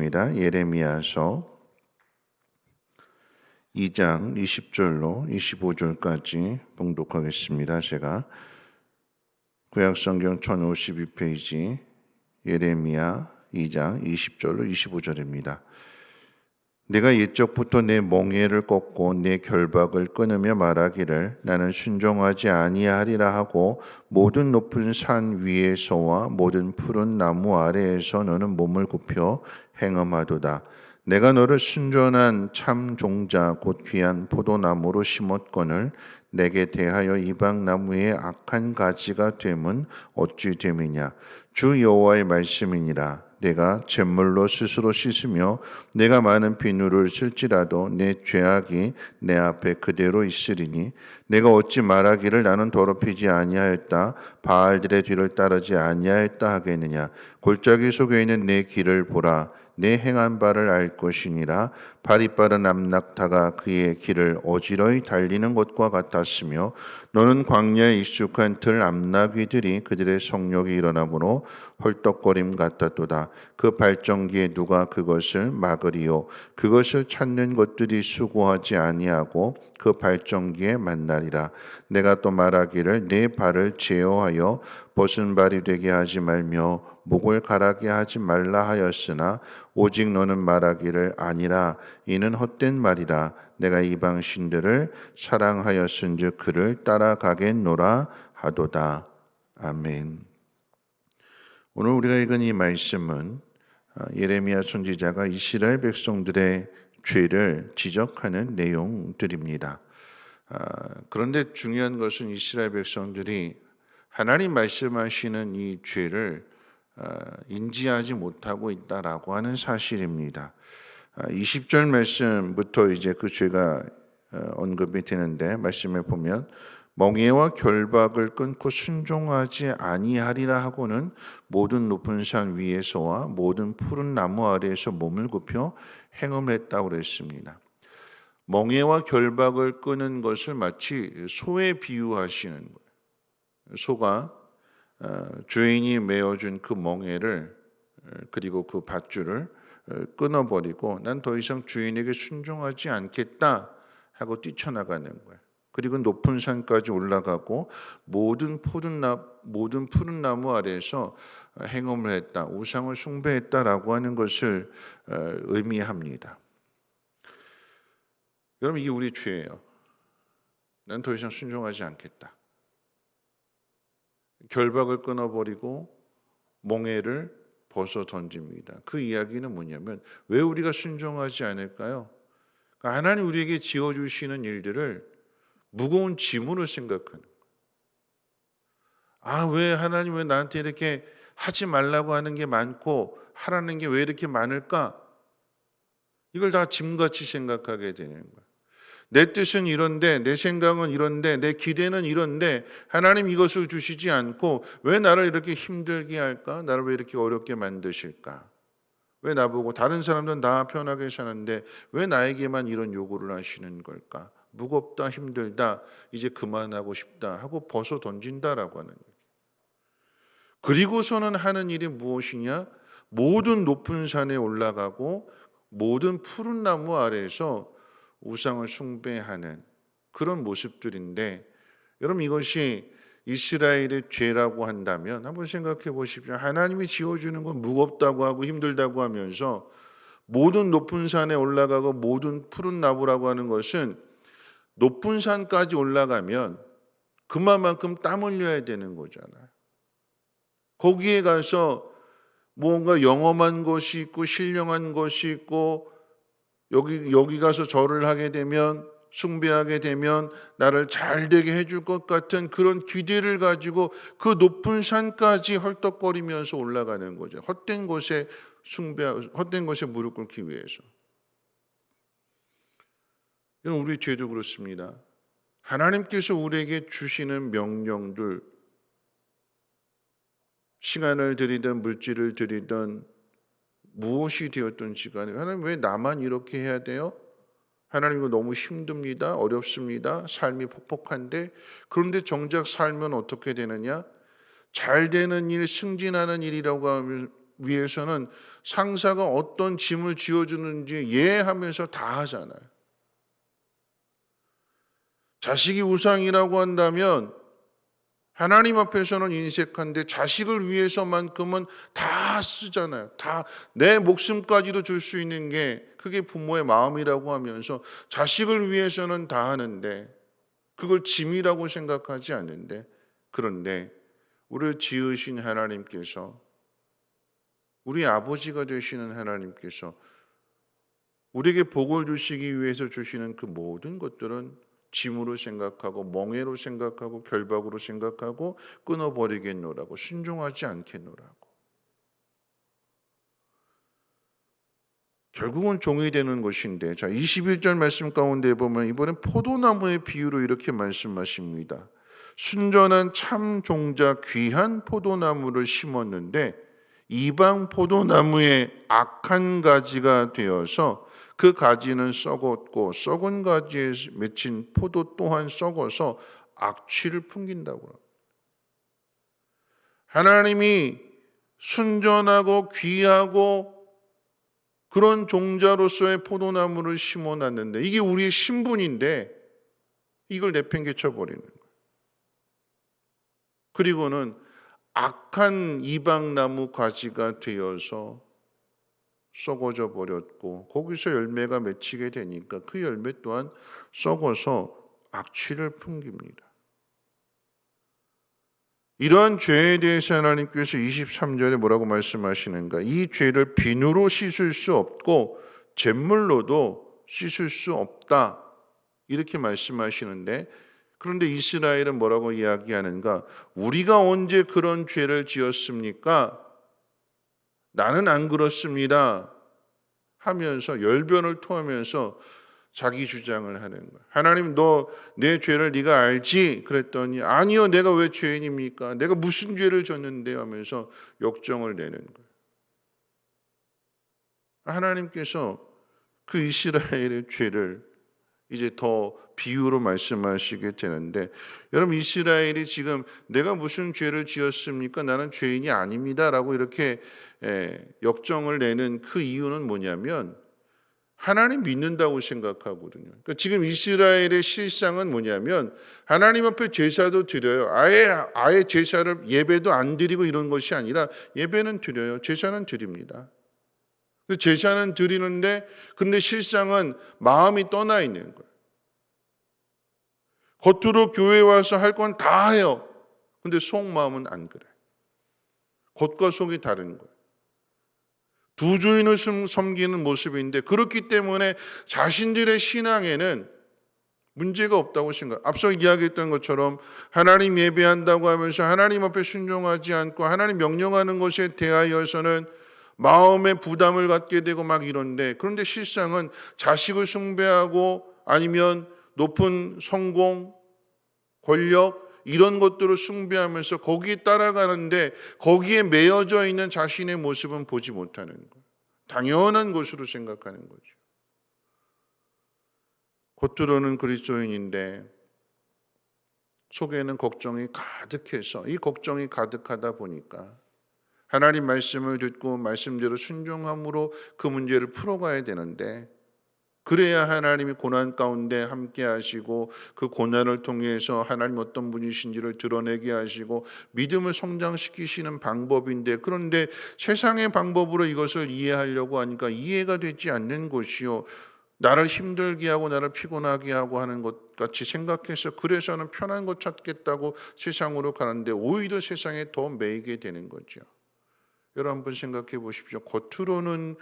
하겠습니다. 예레미야서 2장 20절로 25절까지 봉독하겠습니다. 제가 구약성경 1052페이지 예레미야 2장 20절로 25절입니다. 내가 옛적부터 내 멍에를 꺾고 내 결박을 끊으며 말하기를 나는 순종하지 아니하리라 하고 모든 높은 산 위에서와 모든 푸른 나무 아래에서 너는 몸을 굽혀 행음하도다. 내가 너를 순전한 참 종자 곧 귀한 포도나무로 심었거늘 내게 대하여 이방 나무의 악한 가지가 됨은 어찌 됨이냐. 주 여호와의 말씀이니라. 내가 잿물로 스스로 씻으며 내가 많은 비누를 쓸지라도 내 죄악이 내 앞에 그대로 있으리니 내가 어찌 말하기를 나는 더럽히지 아니하였다 바알들의 뒤를 따르지 아니하였다 하겠느냐. 골짜기 속에 있는 내 길을 보라. 내 행한 바를 알 것이니라. 발이 빠른 암낙타가 그의 길을 어지러이 달리는 것과 같았으며 너는 광야에 익숙한 들 암나귀들이 그들의 성욕이 일어나므로 헐떡거림 같았도다. 그 발정기에 누가 그것을 막으리요. 그것을 찾는 것들이 수고하지 아니하고 그 발정기에 만나리라. 내가 또 말하기를 내 발을 제어하여 벗은 발이 되게 하지 말며 목을 가라게 하지 말라 하였으나 오직 너는 말하기를 아니라 이는 헛된 말이라. 내가 이방 신들을 사랑하였은즉 그를 따라가겠노라 하도다. 아멘. 오늘 우리가 읽은 이 말씀은 예레미야 선지자가 이스라엘 백성들의 죄를 지적하는 내용들입니다. 그런데 중요한 것은 이스라엘 백성들이 하나님 말씀하시는 이 죄를 인지하지 못하고 있다라고 하는 사실입니다. 20절 말씀부터 이제 그 죄가 언급이 되는데 말씀에 보면 멍에와 결박을 끊고 순종하지 아니하리라 하고는 모든 높은 산 위에서와 모든 푸른 나무 아래에서 몸을 굽혀 행음했다고 그랬습니다. 멍에와 결박을 끄는 것을 마치 소에 비유하시는 거예요. 소가 주인이 메어준 그 멍에를 그리고 그 밧줄을 끊어버리고 난 더 이상 주인에게 순종하지 않겠다 하고 뛰쳐나가는 거예요. 그리고 높은 산까지 올라가고 모든 푸른 나무 아래에서 행음을 했다, 우상을 숭배했다라고 하는 것을 의미합니다. 여러분, 이게 우리 죄예요. 난 더 이상 순종하지 않겠다. 결박을 끊어버리고 멍에를 벗어 던집니다. 그 이야기는 뭐냐면 왜 우리가 순종하지 않을까요? 그러니까 하나님 우리에게 지어주시는 일들을 무거운 짐으로 생각하는 거예요. 왜 하나님 왜 나한테 이렇게 하지 말라고 하는 게 많고 하라는 게 왜 이렇게 많을까? 이걸 다 짐같이 생각하게 되는 거예요. 내 뜻은 이런데, 내 생각은 이런데, 내 기대는 이런데 하나님 이것을 주시지 않고 왜 나를 이렇게 힘들게 할까? 나를 왜 이렇게 어렵게 만드실까? 왜 나보고 다른 사람들은 다 편하게 사는데 왜 나에게만 이런 요구를 하시는 걸까? 무겁다, 힘들다, 이제 그만하고 싶다 하고 벗어 던진다라고 하는 거예요. 그리고서는 하는 일이 무엇이냐? 모든 높은 산에 올라가고 모든 푸른 나무 아래에서 우상을 숭배하는 그런 모습들인데, 여러분 이것이 이스라엘의 죄라고 한다면 한번 생각해 보십시오. 하나님이 지어주는 건 무겁다고 하고 힘들다고 하면서 모든 높은 산에 올라가고 모든 푸른 나무라고 하는 것은 높은 산까지 올라가면 그만큼 땀 흘려야 되는 거잖아요. 거기에 가서 뭔가 영험한 것이 있고 신령한 것이 있고 여기 가서 절을 하게 되면 숭배하게 되면 나를 잘 되게 해줄 것 같은 그런 기대를 가지고 그 높은 산까지 헐떡거리면서 올라가는 거죠. 헛된 것에 헛된 것에 무릎 꿇기 위해서. 이건 우리 죄도 그렇습니다. 하나님께서 우리에게 주시는 명령들, 시간을 들이든 물질을 들이든 무엇이 되었든지 간에 하나님 왜 나만 이렇게 해야 돼요? 하나님 이거 너무 힘듭니다. 어렵습니다. 삶이 폭폭한데 그런데 정작 살면 어떻게 되느냐? 잘 되는 일, 승진하는 일이라고 위해서는 상사가 어떤 짐을 지어주는지 예하면서 다 하잖아요. 자식이 우상이라고 한다면 하나님 앞에서는 인색한데 자식을 위해서만큼은 다 쓰잖아요. 다 내 목숨까지도 줄 수 있는 게 그게 부모의 마음이라고 하면서 자식을 위해서는 다 하는데 그걸 짐이라고 생각하지 않는데, 그런데 우리를 지으신 하나님께서, 우리 아버지가 되시는 하나님께서 우리에게 복을 주시기 위해서 주시는 그 모든 것들은 짐으로 생각하고 멍해로 생각하고 결박으로 생각하고 끊어버리겠노라고, 순종하지 않겠노라고. 결국은 종이 되는 것인데, 자 21절 말씀 가운데 보면 이번엔 포도나무의 비유로 이렇게 말씀하십니다. 순전한 참 종자 귀한 포도나무를 심었는데 이방 포도나무의 악한 가지가 되어서 그 가지는 썩었고 썩은 가지에 맺힌 포도 또한 썩어서 악취를 풍긴다고. 하나님이 순전하고 귀하고 그런 종자로서의 포도나무를 심어놨는데 이게 우리의 신분인데 이걸 내팽개쳐 버리는 거예요. 그리고는 악한 이방나무 가지가 되어서 썩어져 버렸고 거기서 열매가 맺히게 되니까 그 열매 또한 썩어서 악취를 풍깁니다. 이러한 죄에 대해서 하나님께서 23절에 뭐라고 말씀하시는가? 이 죄를 비누로 씻을 수 없고 잿물로도 씻을 수 없다, 이렇게 말씀하시는데, 그런데 이스라엘은 뭐라고 이야기하는가? 우리가 언제 그런 죄를 지었습니까? 나는 안 그렇습니다 하면서 열변을 토하면서 자기 주장을 하는 거예요. 하나님, 너 내 죄를 네가 알지? 그랬더니 아니요, 내가 왜 죄인입니까? 내가 무슨 죄를 졌는데요? 하면서 역정을 내는 거예요. 하나님께서 그 이스라엘의 죄를 이제 더 비유로 말씀하시게 되는데, 여러분 이스라엘이 지금 내가 무슨 죄를 지었습니까? 나는 죄인이 아닙니다 라고 이렇게 역정을 내는 그 이유는 뭐냐면 하나님 믿는다고 생각하거든요. 그러니까 지금 이스라엘의 실상은 뭐냐면 하나님 앞에 제사도 드려요. 아예 제사를, 예배도 안 드리고 이런 것이 아니라 예배는 드려요. 제사는 드립니다. 제사는 드리는데 근데 실상은 마음이 떠나 있는 거예요. 겉으로 교회 와서 할 건 다 해요. 근데 속마음은 안 그래. 겉과 속이 다른 거예요. 두 주인을 섬기는 모습인데 그렇기 때문에 자신들의 신앙에는 문제가 없다고 생각. 앞서 이야기했던 것처럼 하나님 예배한다고 하면서 하나님 앞에 순종하지 않고 하나님 명령하는 것에 대하여서는 마음의 부담을 갖게 되고 막 이런데, 그런데 실상은 자식을 숭배하고 아니면 높은 성공, 권력 이런 것들을 숭배하면서 거기에 따라가는데 거기에 매여져 있는 자신의 모습은 보지 못하는 거예요. 당연한 것으로 생각하는 거죠. 겉으로는 그리스도인인데 속에는 걱정이 가득해서, 이 걱정이 가득하다 보니까 하나님 말씀을 듣고 말씀대로 순종함으로 그 문제를 풀어가야 되는데, 그래야 하나님이 고난 가운데 함께 하시고 그 고난을 통해서 하나님 어떤 분이신지를 드러내게 하시고 믿음을 성장시키시는 방법인데, 그런데 세상의 방법으로 이것을 이해하려고 하니까 이해가 되지 않는 것이요, 나를 힘들게 하고 나를 피곤하게 하고 하는 것 같이 생각해서 그래서는 편한 것 찾겠다고 세상으로 가는데 오히려 세상에 더 매이게 되는 거죠. 여러분 한번 생각해 보십시오. 겉으로는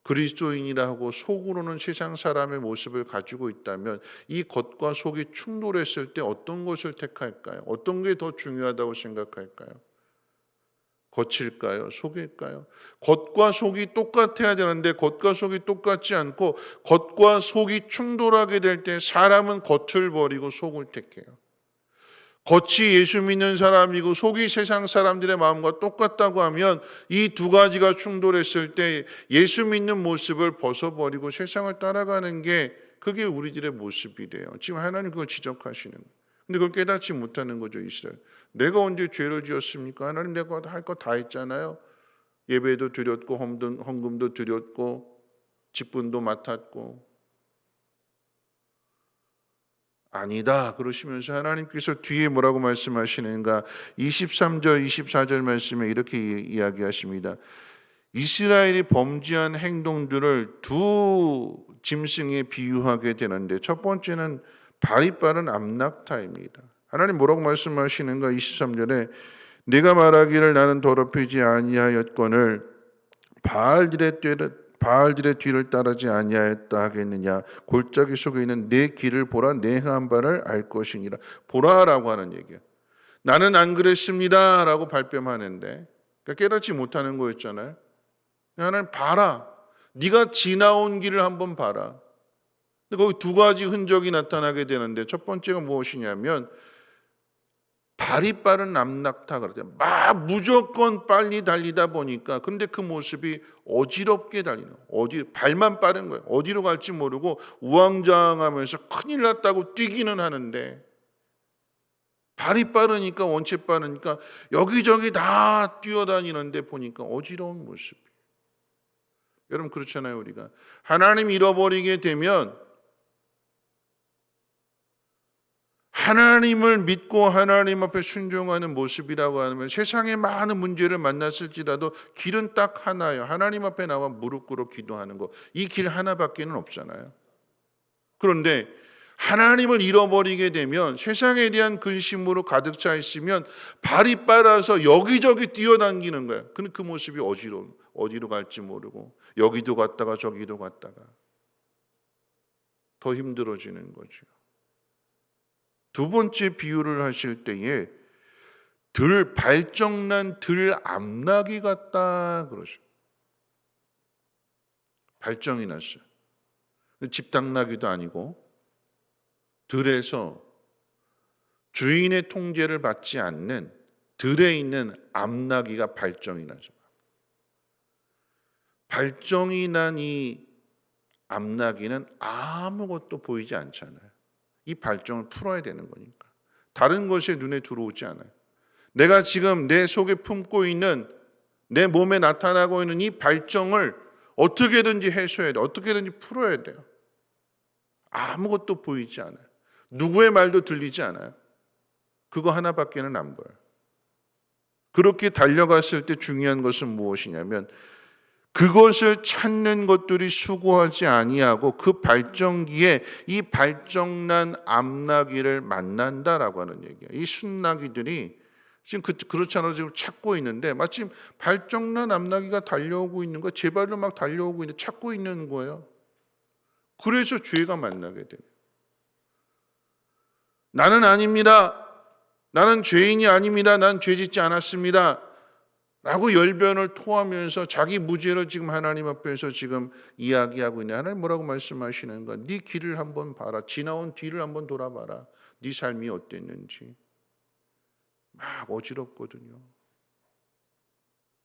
그리스도인이라고 속으로는 세상 사람의 모습을 가지고 있다면 이 겉과 속이 충돌했을 때 어떤 것을 택할까요? 어떤 게 더 중요하다고 생각할까요? 겉일까요? 속일까요? 겉과 속이 똑같아야 되는데 겉과 속이 똑같지 않고 겉과 속이 충돌하게 될 때 사람은 겉을 버리고 속을 택해요. 겉이 예수 믿는 사람이고 속이 세상 사람들의 마음과 똑같다고 하면 이 두 가지가 충돌했을 때 예수 믿는 모습을 벗어버리고 세상을 따라가는 게 그게 우리들의 모습이래요. 지금 하나님 그걸 지적하시는 거예요. 근데 그걸 깨닫지 못하는 거죠, 이스라엘. 내가 언제 죄를 지었습니까? 하나님 내가 할 거 다 했잖아요. 예배도 드렸고 헌금도 드렸고 직분도 맡았고. 아니다 그러시면서 하나님께서 뒤에 뭐라고 말씀하시는가? 23절 24절 말씀에 이렇게 이야기하십니다. 이스라엘이 범죄한 행동들을 두 짐승에 비유하게 되는데, 첫 번째는 발이 빠른 암낙타입니다. 하나님 뭐라고 말씀하시는가? 23절에 내가 말하기를 나는 더럽히지 아니하였거늘 바알들의 뒤를 따르지 아니하였다 하겠느냐? 골짜기 속에 있는 내 길을 보라, 내 행한 바를 알 것이니라. 보라라고 하는 얘기예요. 나는 안 그랬습니다라고 발뺌하는데, 그러니까 깨닫지 못하는 거였잖아요. 하나님 봐라, 네가 지나온 길을 한번 봐라. 근데 거기 두 가지 흔적이 나타나게 되는데, 첫 번째가 무엇이냐면 발이 빠른 암낙타 그러죠. 막 무조건 빨리 달리다 보니까, 근데 그 모습이 어지럽게 달리는, 발만 빠른 거예요. 어디로 갈지 모르고 우왕좌왕하면서 큰일 났다고 뛰기는 하는데, 발이 빠르니까, 원체 빠르니까 여기저기 다 뛰어다니는데 보니까 어지러운 모습. 여러분 그렇잖아요. 우리가 하나님 잃어버리게 되면, 하나님을 믿고 하나님 앞에 순종하는 모습이라고 하면 세상에 많은 문제를 만났을지라도 길은 딱 하나예요. 하나님 앞에 나와 무릎 꿇어 기도하는 거. 이 길 하나밖에는 없잖아요. 그런데 하나님을 잃어버리게 되면, 세상에 대한 근심으로 가득 차 있으면 발이 빨아서 여기저기 뛰어다니는 거예요. 근데 그 모습이 어지러운, 어디로 갈지 모르고 여기도 갔다가 저기도 갔다가 더 힘들어지는 거죠. 두 번째 비유를 하실 때에 발정난 들 암나귀 같다 그러죠. 발정이 났어요. 집당나귀도 아니고 들에서 주인의 통제를 받지 않는 들에 있는 암나귀가 발정이 나죠. 발정이 난 이 암나귀는 아무것도 보이지 않잖아요. 이 발정을 풀어야 되는 거니까. 다른 것이 눈에 들어오지 않아요. 내가 지금 내 속에 품고 있는, 내 몸에 나타나고 있는 이 발정을 어떻게든지 해소해야 돼요. 어떻게든지 풀어야 돼요. 아무것도 보이지 않아요. 누구의 말도 들리지 않아요. 그거 하나밖에는 안 보여요. 그렇게 달려갔을 때 중요한 것은 무엇이냐면, 그것을 찾는 것들이 수고하지 아니하고 그 발정기에 이 발정난 암나귀를 만난다라고 하는 얘기예요. 이 순나귀들이 지금 그렇잖아요. 지금 찾고 있는데, 마침 발정난 암나귀가 달려오고 있는 거, 제 발로 막 달려오고 있는데 찾고 있는 거예요. 그래서 죄가 만나게 돼요. 나는 아닙니다. 나는 죄인이 아닙니다. 난 죄짓지 않았습니다. 라고 열변을 토하면서 자기 무죄를 지금 하나님 앞에서 지금 이야기하고 있네. 하나님 뭐라고 말씀하시는가? 네 길을 한번 봐라. 지나온 뒤를 한번 돌아봐라. 네 삶이 어땠는지. 막 어지럽거든요.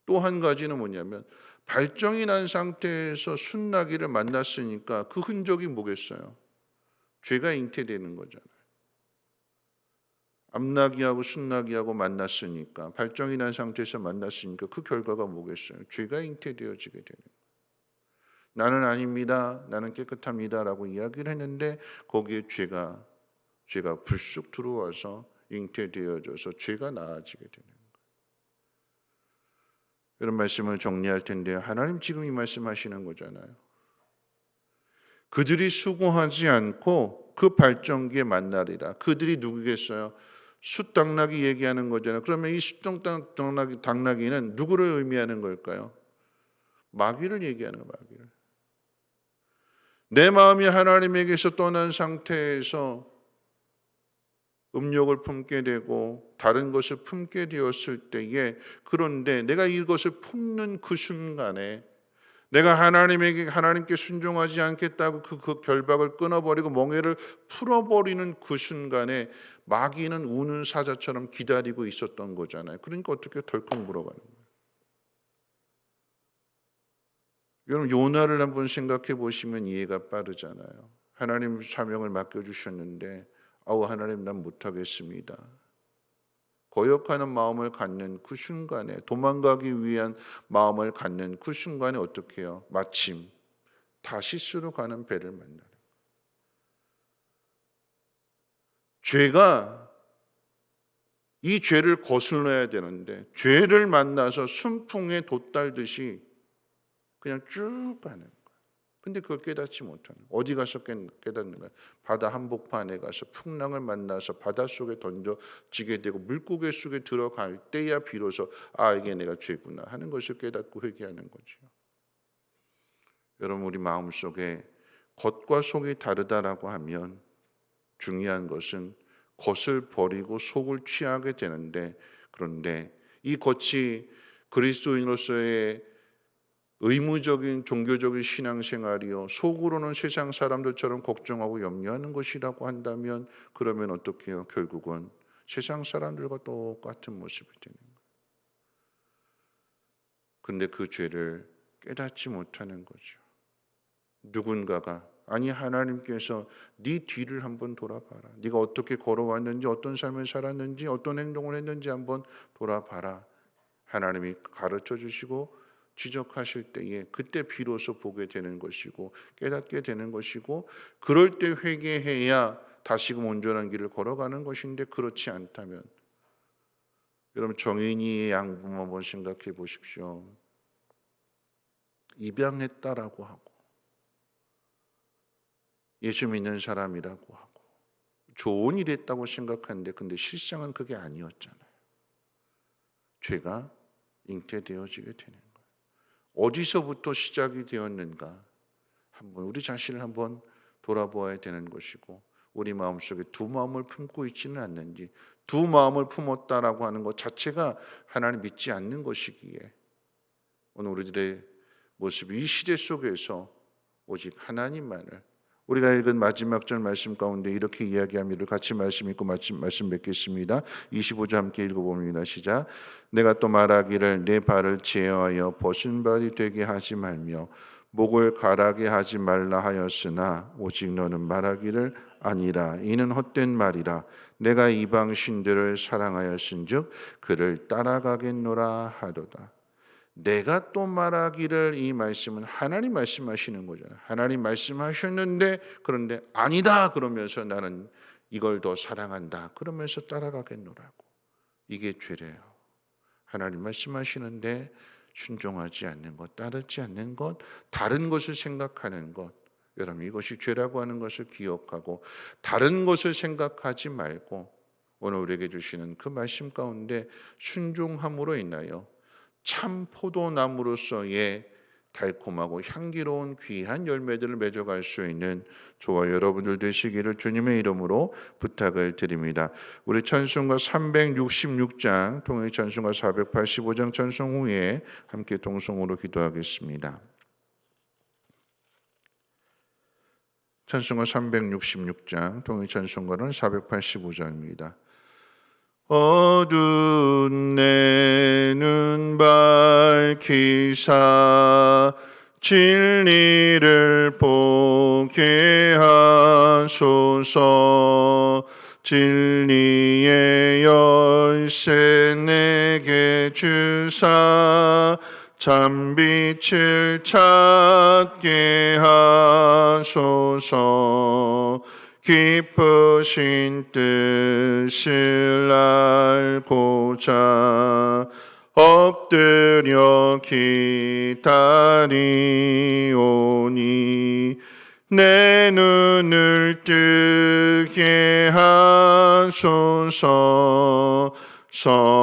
또 한 가지는 뭐냐면, 발정이 난 상태에서 순나귀를 만났으니까 그 흔적이 뭐겠어요? 죄가 잉태되는 거잖아요. 암나귀하고 순나귀하고 만났으니까, 발정이 난 상태에서 만났으니까 그 결과가 뭐겠어요? 죄가 잉태되어지게 되는 거예요. 나는 아닙니다. 나는 깨끗합니다. 라고 이야기를 했는데 거기에 죄가 불쑥 들어와서 잉태되어져서 죄가 나아지게 되는 거예요. 이런 말씀을 정리할 텐데요. 하나님 지금 이 말씀하시는 거잖아요. 그들이 수고하지 않고 그 발정기에 만나리라. 그들이 누구겠어요? 숫당나귀 얘기하는 거잖아요. 그러면 이 숫당나귀는 누구를 의미하는 걸까요? 마귀를 얘기하는 거예요. 마귀를. 내 마음이 하나님에게서 떠난 상태에서 음욕을 품게 되고 다른 것을 품게 되었을 때에, 그런데 내가 이것을 품는 그 순간에 내가 하나님께 순종하지 않겠다고 그 결박을 끊어버리고 멍에를 풀어버리는 그 순간에 마귀는 우는 사자처럼 기다리고 있었던 거잖아요. 그러니까 어떻게 덜컥 물어가는 거예요. 여러분 요나를 한번 생각해 보시면 이해가 빠르잖아요. 하나님 사명을 맡겨주셨는데 하나님 난 못하겠습니다. 거역하는 마음을 갖는 그 순간에, 도망가기 위한 마음을 갖는 그 순간에 어떻게 해요? 마침 다시스로 가는 배를 만나는 거예요. 죄가 이 죄를 거슬러야 되는데 죄를 만나서 순풍에 돛달듯이 그냥 쭉 가는 거예요. 근데 그걸 깨닫지 못하는 거예요. 어디 가서 깨닫는 거예요? 바다 한복판에 가서 풍랑을 만나서 바닷속에 던져지게 되고 물고기 속에 들어갈 때야 비로소 이게 내가 죄구나 하는 것을 깨닫고 회개하는 거죠. 여러분, 우리 마음속에 겉과 속이 다르다라고 하면 중요한 것은 겉을 버리고 속을 취하게 되는데, 그런데 이 겉이 그리스도인으로서의 의무적인 종교적인 신앙생활이요, 속으로는 세상 사람들처럼 걱정하고 염려하는 것이라고 한다면, 그러면 어떻게 해요? 결국은 세상 사람들과 똑같은 모습이 되는 거예요. 근데 그 죄를 깨닫지 못하는 거죠. 누군가가, 아니 하나님께서 네 뒤를 한번 돌아봐라. 네가 어떻게 걸어왔는지, 어떤 삶을 살았는지, 어떤 행동을 했는지 한번 돌아봐라. 하나님이 가르쳐 주시고 지적하실 때에 그때 비로소 보게 되는 것이고 깨닫게 되는 것이고, 그럴 때 회개해야 다시금 온전한 길을 걸어가는 것인데, 그렇지 않다면 여러분, 정인이의 양분 한번 생각해 보십시오. 입양했다라고 하고 예수 믿는 사람이라고 하고 좋은 일 했다고 생각하는데, 근데 실상은 그게 아니었잖아요. 죄가 잉태되어지게 되는 거예요. 어디서부터 시작이 되었는가, 한번 우리 자신을 한번 돌아보아야 되는 것이고, 우리 마음속에 두 마음을 품고 있지는 않는지, 두 마음을 품었다라고 하는 것 자체가 하나님 믿지 않는 것이기에 오늘 우리들의 모습이 이 시대 속에서 오직 하나님만을, 우리가 읽은 마지막 절 말씀 가운데 이렇게 이야기합니다. 같이 말씀 읽고 말씀 맺겠습니다. 25절 함께 읽어봅니다. 시작. 내가 또 말하기를 내 발을 제어하여 벗은 발이 되게 하지 말며 목을 가라게 하지 말라 하였으나 오직 너는 말하기를 아니라 이는 헛된 말이라. 내가 이방 신들을 사랑하였은즉 그를 따라가겠노라 하도다. 내가 또 말하기를, 이 말씀은 하나님 말씀하시는 거잖아요. 하나님 말씀하셨는데, 그런데 아니다 그러면서 나는 이걸 더 사랑한다 그러면서 따라가겠노라고. 이게 죄래요. 하나님 말씀하시는데 순종하지 않는 것, 따르지 않는 것, 다른 것을 생각하는 것, 여러분 이것이 죄라고 하는 것을 기억하고 다른 것을 생각하지 말고 오늘 우리에게 주시는 그 말씀 가운데 순종함으로 인하여 참 포도나무로서의 달콤하고 향기로운 귀한 열매들을 맺어갈 수 있는 저와 여러분들 되시기를 주님의 이름으로 부탁을 드립니다. 우리 찬송가 366장 통일 찬송가 485장 찬송 후에 함께 동성으로 기도하겠습니다. 찬송가 366장 통일 찬송가는 485장입니다. 어두운 내 눈 밝히사 진리를 보게 하소서. 진리의 열쇠 내게 주사 참빛을 찾게 하소서. 기쁘신 뜻을 알고자 엎드려 기다리오니 내 눈을 뜨게 하소서. 성령이여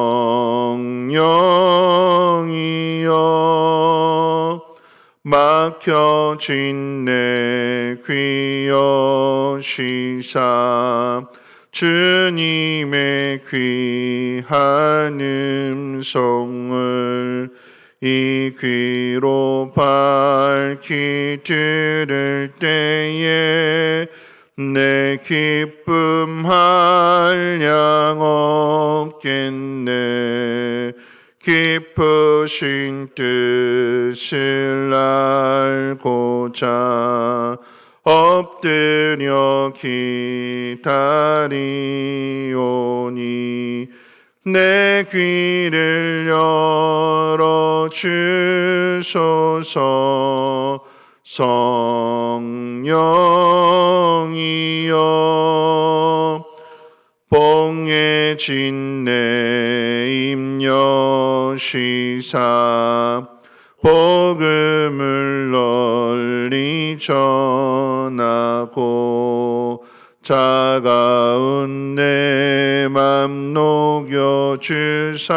막혀진 내 귀 여시사 주님의 귀한 음성을 이 귀로 밝히 들을 때에 내 기쁨 한량 없겠네. 기쁘신 뜻을 알고자 엎드려 기다리오니 내 귀를 열어 주소서. 성령이여 봉해진 내 입여시사 복음을 널리 전하고 차가운 내 맘 녹여주사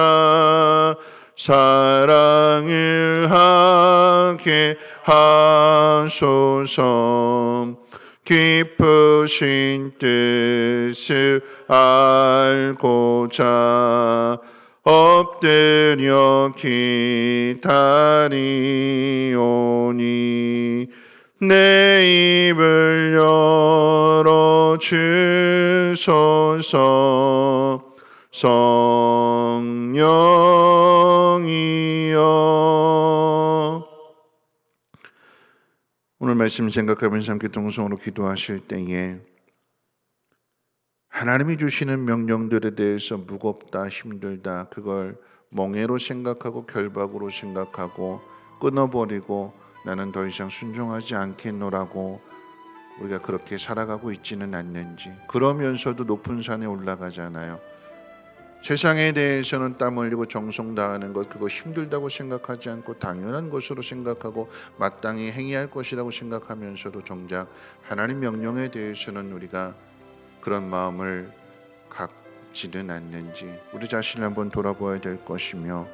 사랑을 하게 하소서. 깊으신 뜻을 알고자 엎드려 기다리오니 내 입을 열어 주소서. 성령이여. 오늘 말씀 생각하면서 함께 동성으로 기도하실 때에 하나님이 주시는 명령들에 대해서 무겁다, 힘들다, 그걸 멍해로 생각하고 결박으로 생각하고 끊어버리고 나는 더 이상 순종하지 않겠노라고 우리가 그렇게 살아가고 있지는 않는지. 그러면서도 높은 산에 올라가잖아요. 세상에 대해서는 땀 흘리고 정성 다하는 것, 그거 힘들다고 생각하지 않고 당연한 것으로 생각하고 마땅히 행해야 할 것이라고 생각하면서도 정작 하나님 명령에 대해서는 우리가 그런 마음을 갖지는 않는지 우리 자신을 한번 돌아보아야 될 것이며,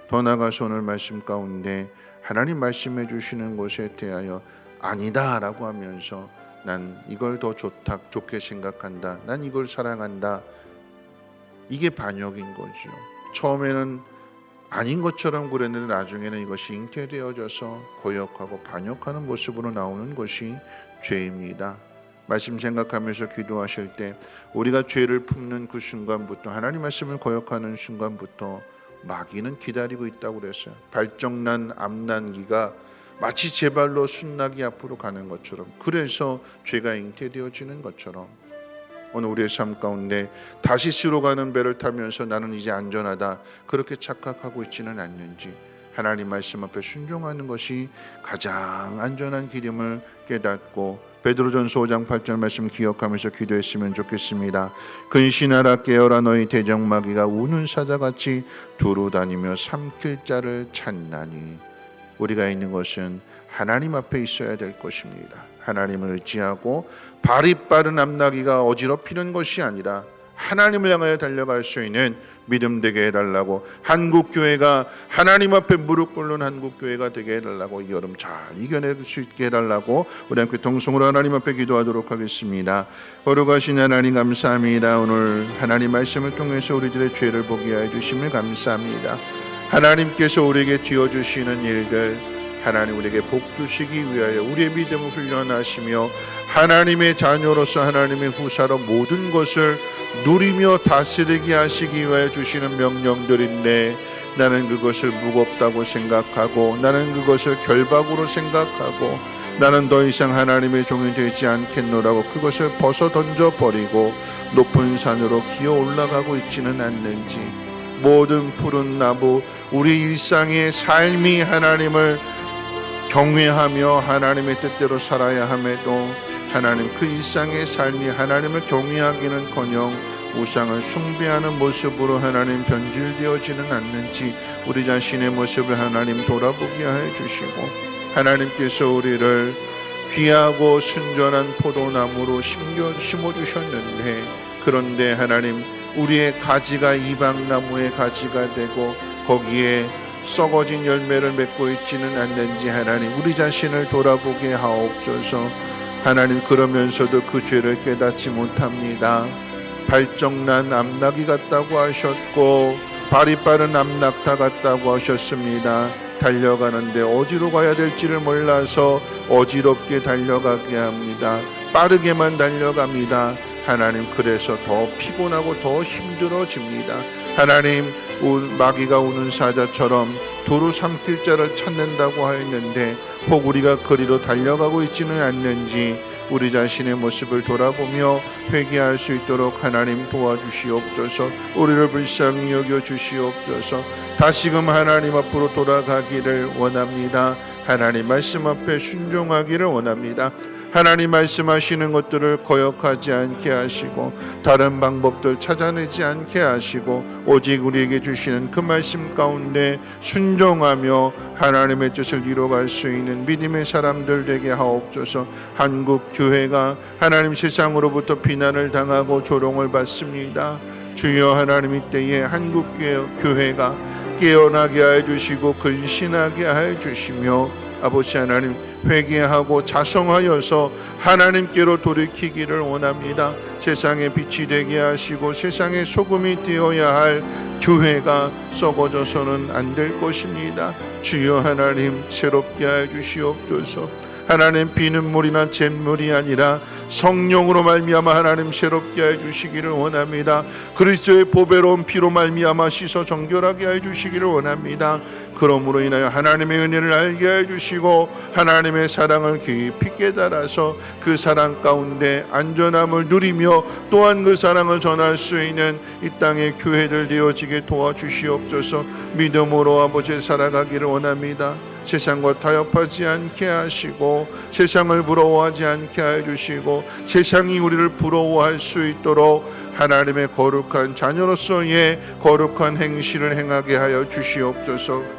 더 나아가서 오늘 말씀 가운데 하나님 말씀해 주시는 것에 대하여 아니다 라고 하면서 난 이걸 더 좋게 생각한다, 난 이걸 사랑한다, 이게 반역인 거죠. 처음에는 아닌 것처럼 그랬는데 나중에는 이것이 잉태되어져서 거역하고 반역하는 모습으로 나오는 것이 죄입니다. 말씀 생각하면서 기도하실 때 우리가 죄를 품는 그 순간부터, 하나님 말씀을 거역하는 순간부터 마귀는 기다리고 있다고 그랬어요. 발정난 암난기가 마치 제 발로 순낙이 앞으로 가는 것처럼, 그래서 죄가 잉태되어지는 것처럼 오늘 우리의 삶 가운데 다시스로 가는 배를 타면서 나는 이제 안전하다 그렇게 착각하고 있지는 않는지, 하나님 말씀 앞에 순종하는 것이 가장 안전한 길임을 깨닫고 베드로전서 5장 8절 말씀 기억하면서 기도했으면 좋겠습니다. 근신하라 깨어라 너희 대적마귀가 우는 사자같이 두루 다니며 삼킬 자를 찾나니. 우리가 있는 것은 하나님 앞에 있어야 될 것입니다. 하나님을 의지하고 발이 빠른 암나귀가 어지럽히는 것이 아니라 하나님을 향하여 달려갈 수 있는 믿음 되게 해달라고, 한국교회가 하나님 앞에 무릎 꿇는 한국교회가 되게 해달라고, 이 여름 잘 이겨낼 수 있게 해달라고 우리 함께 동성으로 하나님 앞에 기도하도록 하겠습니다. 거룩하신 하나님 감사합니다. 오늘 하나님 말씀을 통해서 우리들의 죄를 보게 하여 주심을 감사합니다. 하나님께서 우리에게 지어주시는 일들, 하나님 우리에게 복 주시기 위하여 우리의 믿음을 훈련하시며 하나님의 자녀로서 하나님의 후사로 모든 것을 누리며 다스리게 하시기 위하여 주시는 명령들인데, 나는 그것을 무겁다고 생각하고 나는 그것을 결박으로 생각하고 나는 더 이상 하나님의 종이 되지 않겠노라고 그것을 벗어 던져버리고 높은 산으로 기어 올라가고 있지는 않는지, 모든 푸른 나무 우리 일상의 삶이 하나님을 경외하며 하나님의 뜻대로 살아야 함에도 하나님 그 일상의 삶이 하나님을 경외하기는커녕 우상을 숭배하는 모습으로 하나님 변질되어지는 않는지 우리 자신의 모습을 하나님 돌아보게 하여 주시고, 하나님께서 우리를 귀하고 순전한 포도나무로 심어주셨는데, 그런데 하나님 우리의 가지가 이방나무의 가지가 되고 거기에 썩어진 열매를 맺고 있지는 않는지 하나님 우리 자신을 돌아보게 하옵소서. 하나님 그러면서도 그 죄를 깨닫지 못합니다. 발정난 암나귀 같다고 하셨고 발이 빠른 암낙타 같다고 하셨습니다. 달려가는데 어디로 가야 될지를 몰라서 어지럽게 달려가게 합니다. 빠르게만 달려갑니다. 하나님 그래서 더 피곤하고 더 힘들어집니다. 하나님 마귀가 우는 사자처럼 두루 삼킬 자를 찾는다고 하였는데 혹 우리가 거리로 달려가고 있지는 않는지 우리 자신의 모습을 돌아보며 회개할 수 있도록 하나님 도와주시옵소서. 우리를 불쌍히 여겨 주시옵소서. 다시금 하나님 앞으로 돌아가기를 원합니다. 하나님 말씀 앞에 순종하기를 원합니다. 하나님 말씀하시는 것들을 거역하지 않게 하시고 다른 방법들 찾아내지 않게 하시고 오직 우리에게 주시는 그 말씀 가운데 순종하며 하나님의 뜻을 이뤄갈 수 있는 믿음의 사람들 되게 하옵소서. 한국 교회가 하나님 세상으로부터 비난을 당하고 조롱을 받습니다. 주여 하나님 이때에 한국 교회가 깨어나게 하여 주시고 근신하게 하여 주시며 아버지 하나님 회개하고 자성하여서 하나님께로 돌이키기를 원합니다. 세상의 빛이 되게 하시고 세상의 소금이 되어야 할 교회가 썩어져서는 안 될 것입니다. 주여 하나님 새롭게 하여 주시옵소서. 하나님 비눗물이나 잿물이 아니라 성령으로 말미암아 하나님 새롭게 하여 주시기를 원합니다. 그리스도의 보배로운 피로 말미암아 씻어 정결하게 하여 주시기를 원합니다. 그러므로 인하여 하나님의 은혜를 알게 하여 주시고 하나님의 사랑을 깊이 깨달아서 그 사랑 가운데 안전함을 누리며 또한 그 사랑을 전할 수 있는 이 땅의 교회들 되어지게 도와주시옵소서. 믿음으로 아버지 살아가기를 원합니다. 세상과 타협하지 않게 하시고 세상을 부러워하지 않게 하여 주시고 세상이 우리를 부러워할 수 있도록 하나님의 거룩한 자녀로서의 거룩한 행실을 행하게 하여 주시옵소서.